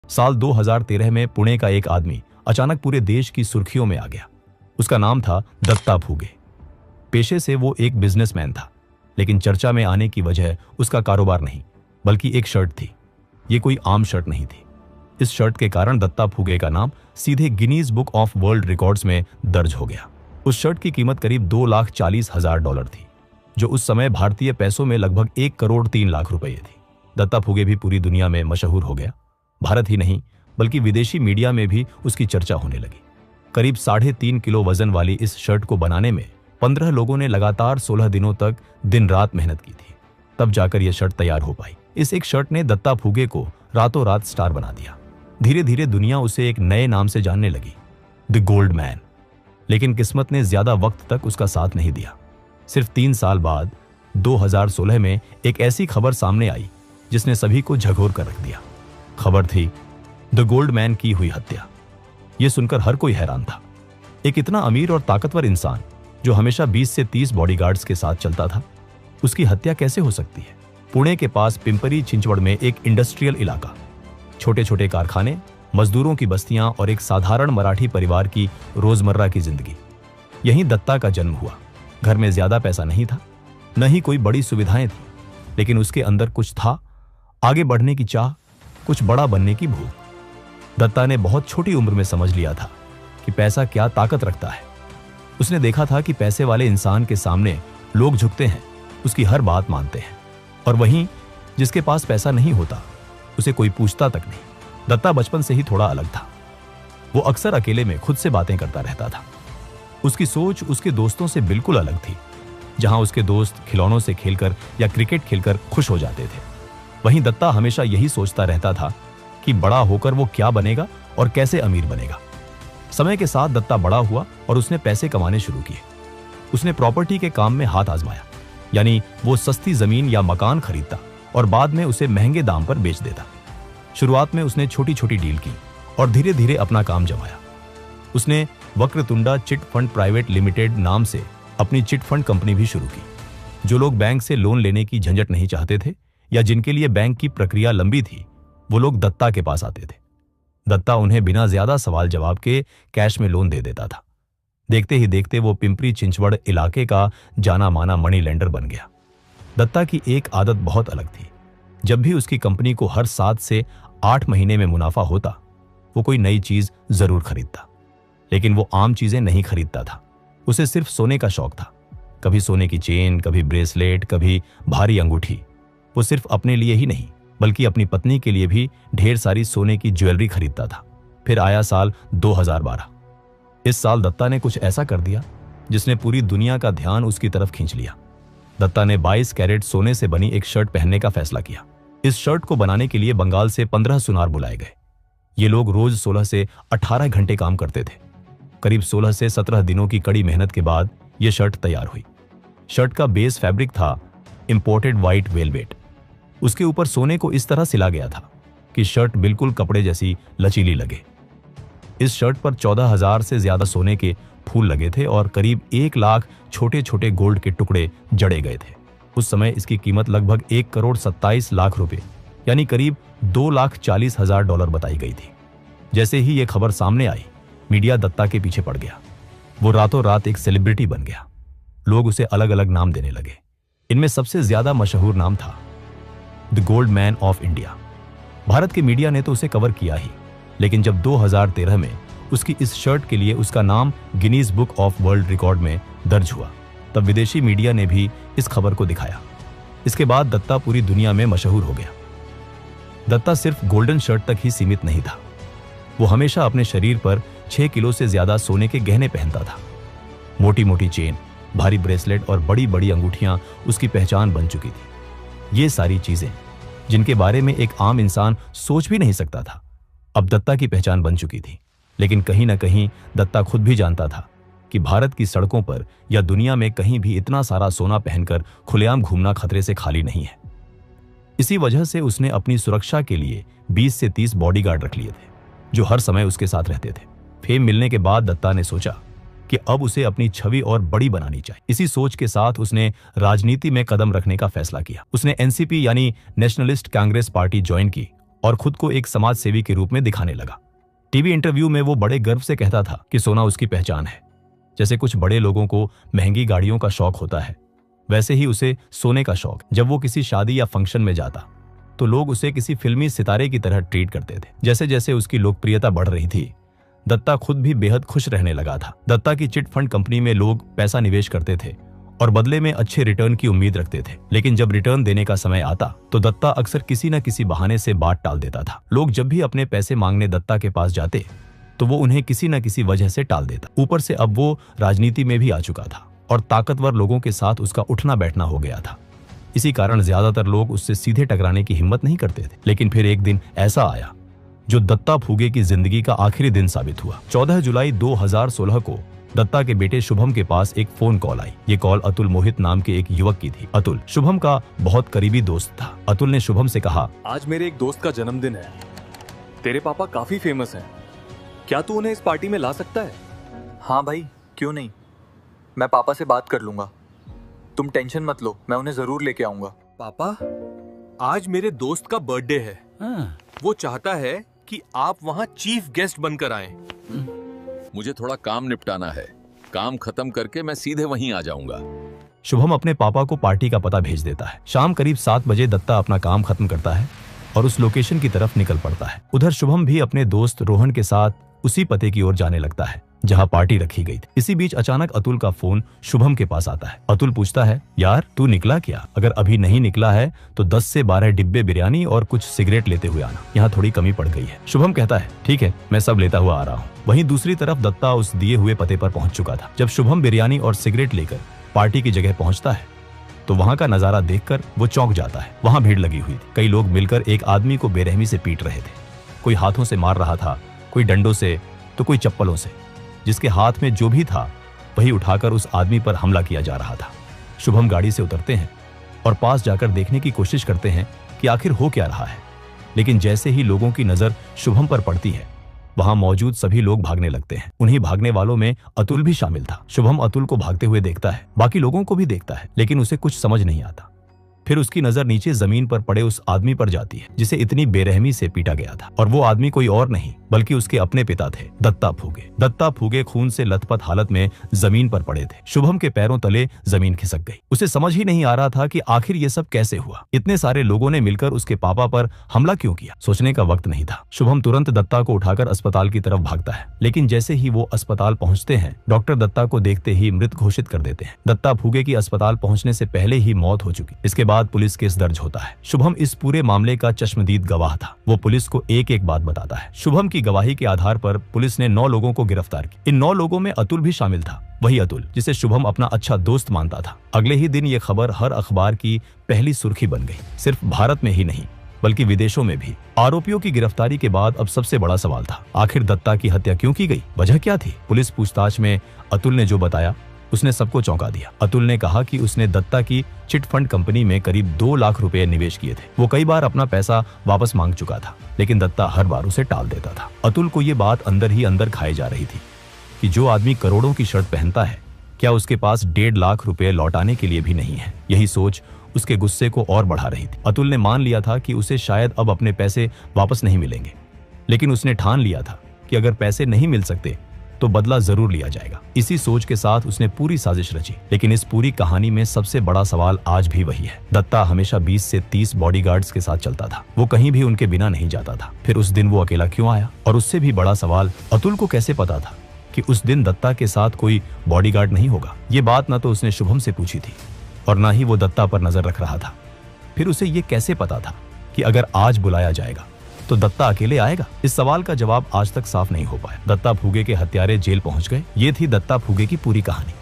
साल 2013 में पुणे का एक आदमी अचानक पूरे देश की सुर्खियों में आ गया। उसका नाम था दत्ता फुगे। पेशे से वो एक बिजनेसमैन था, लेकिन चर्चा में आने की वजह उसका कारोबार नहीं बल्कि एक शर्ट थी। ये कोई आम शर्ट नहीं थी। इस शर्ट के कारण दत्ता फुगे का नाम सीधे Guinness book of world records में दर्ज हो गया। उस शर्ट की कीमत करीब $2,40,000 थी, जो उस समय भारतीय पैसों में लगभग 1,03,00,000 रुपये थी। दत्ता फुगे भी पूरी दुनिया में मशहूर हो गया। भारत ही नहीं बल्कि विदेशी मीडिया में भी उसकी चर्चा होने लगी। करीब 3.5 किलो वजन वाली इस शर्ट को बनाने में 15 लोगों ने लगातार 16 दिनों तक दिन रात मेहनत की थी, तब जाकर यह शर्ट तैयार हो पाई। इस एक शर्ट ने दत्ता फुगे को रातों रात स्टार बना दिया। धीरे धीरे दुनिया उसे एक नए नाम से जानने लगी, द गोल्ड मैन। लेकिन किस्मत ने ज्यादा वक्त तक उसका साथ नहीं दिया। सिर्फ 3 साल बाद 2016 में एक ऐसी खबर सामने आई जिसने सभी को झकझोर कर रख दिया। खबर थी द गोल्ड मैन की हुई हत्या। यह सुनकर हर कोई हैरान था। एक इतना अमीर और ताकतवर इंसान जो हमेशा 20 से 30 बॉडीगार्ड्स के साथ चलता था, उसकी हत्या कैसे हो सकती है? पुणे के पास पिंपरी चिंचवड़ में एक इंडस्ट्रियल इलाका, छोटे छोटे कारखाने, मजदूरों की बस्तियां और एक साधारण मराठी परिवार की रोजमर्रा की जिंदगी। यहीं दत्ता का जन्म हुआ। घर में ज्यादा पैसा नहीं था, न ही कोई बड़ी सुविधाएं थी, लेकिन उसके अंदर कुछ था, आगे बढ़ने की चाह, कुछ बड़ा बनने की भूख। दत्ता ने बहुत छोटी उम्र में समझ लिया था कि पैसा क्या ताकत रखता है। उसने देखा था कि पैसे वाले इंसान के सामने लोग झुकते हैं, उसकी हर बात मानते हैं, और वहीं जिसके पास पैसा नहीं होता उसे कोई पूछता तक नहीं। दत्ता बचपन से ही थोड़ा अलग था। वो अक्सर अकेले में खुद से बातें करता रहता था। उसकी सोच उसके दोस्तों से बिल्कुल अलग थी। जहां उसके दोस्त खिलौनों से खेलकर या क्रिकेट खेलकर खुश हो जाते थे, वहीं दत्ता हमेशा यही सोचता रहता था कि बड़ा होकर वो क्या बनेगा और कैसे अमीर बनेगा। समय के साथ दत्ता बड़ा हुआ और उसने पैसे कमाने शुरू किए। उसने प्रॉपर्टी के काम में हाथ आजमाया, यानी वो सस्ती जमीन या मकान खरीदता और बाद में उसे महंगे दाम पर बेच देता। शुरुआत में उसने छोटी छोटी डील की और धीरे धीरे अपना काम जमाया। उसने वक्रतुंडा चिट फंड प्राइवेट लिमिटेड नाम से अपनी चिट फंड कंपनी भी शुरू की। जो लोग बैंक से लोन लेने की झंझट नहीं चाहते थे या जिनके लिए बैंक की प्रक्रिया लंबी थी, वो लोग दत्ता के पास आते थे। दत्ता उन्हें बिना ज्यादा सवाल जवाब के कैश में लोन दे देता था। देखते ही देखते वो पिंपरी चिंचवड़ इलाके का जाना माना मनी लेंडर बन गया। दत्ता की एक आदत बहुत अलग थी। जब भी उसकी कंपनी को हर 7 से 8 महीने में मुनाफा होता, वो कोई नई चीज जरूर खरीदता। लेकिन वो आम चीजें नहीं खरीदता था। उसे सिर्फ सोने का शौक था। कभी सोने की चेन, कभी ब्रेसलेट, कभी भारी अंगूठी। वो सिर्फ अपने लिए ही नहीं बल्कि अपनी पत्नी के लिए भी ढेर सारी सोने की ज्वेलरी खरीदता था। फिर आया साल 2012। इस साल दत्ता ने कुछ ऐसा कर दिया जिसने पूरी दुनिया का ध्यान उसकी तरफ खींच लिया। दत्ता ने 22 कैरेट सोने से बनी एक शर्ट पहनने का फैसला किया। इस शर्ट को बनाने के लिए बंगाल से 15 सुनार बुलाए गए। ये लोग रोज 16 से 18 घंटे काम करते थे। करीब 16 से 17 दिनों की कड़ी मेहनत के बाद यह शर्ट तैयार हुई। शर्ट का बेस फैब्रिक था इंपोर्टेड व्हाइट वेलवेट। उसके ऊपर सोने को इस तरह सिला गया था कि शर्ट बिल्कुल कपड़े जैसी लचीली लगे। इस शर्ट पर 14,000 से ज्यादा सोने के फूल लगे थे और करीब 1 लाख छोटे छोटे गोल्ड के टुकड़े जड़े गए थे। उस समय इसकी कीमत लगभग 1,27,00,000 रुपए यानी करीब $2,40,000 बताई गई थी। जैसे ही यह खबर सामने आई, मीडिया दत्ता के पीछे पड़ गया। वो रातों रात एक सेलिब्रिटी बन गया। लोग उसे अलग अलग नाम देने लगे। इनमें सबसे ज्यादा मशहूर नाम था the gold man of India. Bharat के मीडिया ने तो उसे कवर किया ही, लेकिन जब 2013 में उसकी इस शर्ट के लिए उसका नाम Guinness book of world record में दर्ज हुआ, तब विदेशी मीडिया ने भी इस खबर को दिखाया। इसके बाद दत्ता पूरी दुनिया में मशहूर हो गया। दत्ता सिर्फ गोल्डन शर्ट तक ही सीमित नहीं था। वो हमेशा अपने शरीर पर 6 किलो से ज्यादा सोने के गहने पहनता था। मोटी मोटी चेन, भारी ब्रेसलेट और बड़ी बड़ी अंगूठियां उसकी पहचान बन चुकी थी। ये सारी चीजें जिनके बारे में एक आम इंसान सोच भी नहीं सकता था, अब दत्ता की पहचान बन चुकी थी। लेकिन कहीं ना कहीं दत्ता खुद भी जानता था कि भारत की सड़कों पर या दुनिया में कहीं भी इतना सारा सोना पहनकर खुलेआम घूमना खतरे से खाली नहीं है। इसी वजह से उसने अपनी सुरक्षा के लिए 20 से 30 बॉडीगार्ड रख लिए थे, जो हर समय उसके साथ रहते थे। फेम मिलने के बाद दत्ता ने सोचा कि अब उसे अपनी छवि और बड़ी बनानी चाहिए। इसी सोच के साथ उसने राजनीति में कदम रखने का फैसला किया। उसने एनसीपी यानी नेशनलिस्ट कांग्रेस पार्टी ज्वाइन की और खुद को एक समाज सेवी के रूप में दिखाने लगा। टीवी इंटरव्यू में वो बड़े गर्व से कहता था कि सोना उसकी पहचान है। जैसे कुछ बड़े लोगों को महंगी गाड़ियों का शौक होता है, वैसे ही उसे सोने का शौक। जब वो किसी शादी या फंक्शन में जाता तो लोग उसे किसी फिल्मी सितारे की तरह ट्रीट करते थे। जैसे जैसे उसकी लोकप्रियता बढ़ रही थी, दत्ता खुद भी बेहद खुश रहने लगा था। दत्ता की चिट फंड कंपनी में लोग पैसा निवेश करते थे और बदले में अच्छे रिटर्न की उम्मीद रखते थे। लेकिन जब रिटर्न देने का समय आता तो दत्ता अक्सर किसी न किसी बहाने से बात टाल देता था। लोग जब भी अपने पैसे मांगने दत्ता के पास जाते तो वो उन्हें किसी न किसी वजह से टाल देता। ऊपर से अब वो राजनीति में भी आ चुका था और ताकतवर लोगों के साथ उसका उठना बैठना हो गया था। इसी कारण ज्यादातर लोग उससे सीधे टकराने की हिम्मत नहीं करते थे। लेकिन फिर एक दिन ऐसा आया जो दत्ता फूगे की जिंदगी का आखिरी दिन साबित हुआ। 14 जुलाई 2016 को दत्ता के बेटे शुभम के पास एक फोन कॉल आई। ये कॉल अतुल मोहित नाम के एक युवक की थी। अतुल शुभम का बहुत करीबी दोस्त था। अतुल ने शुभम से कहा, आज मेरे एक दोस्त का जन्मदिन है। तेरे पापा काफी फेमस हैं। क्या तू उन्हें इस पार्टी में ला सकता है? हाँ भाई, क्यों नहीं। मैं पापा से बात कर लूंगा। तुम टेंशन मत लो, मैं उन्हें जरूर लेके आऊंगा। पापा, आज मेरे दोस्त का बर्थडे है। वो चाहता है कि आप वहाँ चीफ गेस्ट बनकर आएं। मुझे थोड़ा काम निपटाना है। काम खत्म करके मैं सीधे वहीं आ जाऊंगा। शुभम अपने पापा को पार्टी का पता भेज देता है। शाम करीब 7 बजे दत्ता अपना काम खत्म करता है और उस लोकेशन की तरफ निकल पड़ता है। उधर शुभम भी अपने दोस्त रोहन के साथ उसी पते की ओर जाने लगता है जहां पार्टी रखी गई थी। इसी बीच अचानक अतुल का फोन शुभम के पास आता है। अतुल पूछता है, यार तू निकला क्या? अगर अभी नहीं निकला है तो 10 से 12 डिब्बे बिरयानी और कुछ सिगरेट लेते हुए आना, यहाँ थोड़ी कमी पड़ गई है। शुभम कहता है, ठीक है, मैं सब लेता हुआ आ रहा हूँ। वहीं दूसरी तरफ दत्ता उस दिए हुए पते पर पहुंच चुका था। जब शुभम बिरयानी और सिगरेट लेकर पार्टी की जगह पहुंचता है तो वहां का नजारा देखकर वो चौंक जाता है। वहां भीड़ लगी हुई थी। कई लोग मिलकर एक आदमी को बेरहमी से पीट रहे थे। कोई हाथों से मार रहा था, कोई डंडों से तो कोई चप्पलों से। जिसके हाथ में जो भी था वही उठाकर उस आदमी पर हमला किया जा रहा था। शुभम गाड़ी से उतरते हैं और पास जाकर देखने की कोशिश करते हैं कि आखिर हो क्या रहा है। लेकिन जैसे ही लोगों की नजर शुभम पर पड़ती है, वहां मौजूद सभी लोग भागने लगते हैं। उन्हीं भागने वालों में अतुल भी शामिल था। शुभम अतुल को भागते हुए देखता है, बाकी लोगों को भी देखता है, लेकिन उसे कुछ समझ नहीं आता। फिर उसकी नजर नीचे जमीन पर पड़े उस आदमी पर जाती है जिसे इतनी बेरहमी से पीटा गया था। और वो आदमी कोई और नहीं बल्कि उसके अपने पिता थे, दत्ता फूगे। दत्ता फूगे खून से लथपथ हालत में जमीन पर पड़े थे। शुभम के पैरों तले जमीन खिसक गई। उसे समझ ही नहीं आ रहा था कि आखिर ये सब कैसे हुआ। इतने सारे लोगों ने मिलकर उसके पापा पर हमला क्यों किया? सोचने का वक्त नहीं था। शुभम तुरंत दत्ता को उठाकर अस्पताल की तरफ भागता है। लेकिन जैसे ही वो अस्पताल पहुंचते हैं, डॉक्टर दत्ता को देखते ही मृत घोषित कर देते हैं। दत्ता फूगे की अस्पताल पहुंचने से पहले ही मौत हो चुकी। इसके बाद पुलिस केस दर्ज होता है। शुभम इस पूरे मामले का चश्मदीद गवाह था। वो पुलिस को एक एक बात बताता है। शुभम की गवाही के आधार पर पुलिस ने 9 लोगों को गिरफ्तार किया। इन 9 लोगों में अतुल भी शामिल था। वही अतुल जिसे शुभम अपना अच्छा दोस्त मानता था। अगले ही दिन ये खबर हर अखबार की पहली सुर्खी बन गई। सिर्फ भारत में ही नहीं बल्कि विदेशों में भी। आरोपियों की गिरफ्तारी के बाद अब सबसे बड़ा सवाल था, आखिर दत्ता की हत्या क्यों की गई? वजह क्या थी? पुलिस पूछताछ में अतुल ने जो बताया उसने सबको चौंका दिया। अतुल ने कहा कि उसने दत्ता की चिट फंड कंपनी में करीब 2 लाख रुपए निवेश किए थे। वो कई बार अपना पैसा वापस मांग चुका था, लेकिन दत्ता हर बार उसे टाल देता था। अतुल को ये बात अंदर ही अंदर खाई जा रही थी कि जो आदमी करोड़ों की शर्ट पहनता है, क्या उसके पास 1.5 लाख रुपए लौटाने के लिए भी नहीं है? यही सोच उसके गुस्से को और बढ़ा रही थी। अतुल ने मान लिया था कि उसे शायद अब अपने पैसे वापस नहीं मिलेंगे, लेकिन उसने ठान लिया था कि अगर पैसे नहीं मिल सकते तो बदला जरूर लिया जाएगा। इसी सोच के साथ उसने पूरी साजिश रची। लेकिन इस पूरी कहानी में सबसे बड़ा सवाल आज भी वही है। दत्ता हमेशा 20 से 30 बॉडीगार्ड्स के साथ चलता था। वो कहीं भी उनके बिना नहीं जाता था। फिर उस दिन वो अकेला क्यों आया? और उससे भी बड़ा सवाल, अतुल को कैसे पता था कि उस दिन दत्ता के साथ कोई बॉडीगार्ड नहीं होगा? ये बात न तो उसने शुभम से पूछी थी और न ही वो दत्ता पर नजर रख रहा था। फिर उसे ये कैसे पता था कि अगर आज बुलाया जाएगा तो दत्ता अकेले आएगा? इस सवाल का जवाब आज तक साफ नहीं हो पाया। दत्ता फूगे के हत्यारे जेल पहुंच गए। ये थी दत्ता फूगे की पूरी कहानी।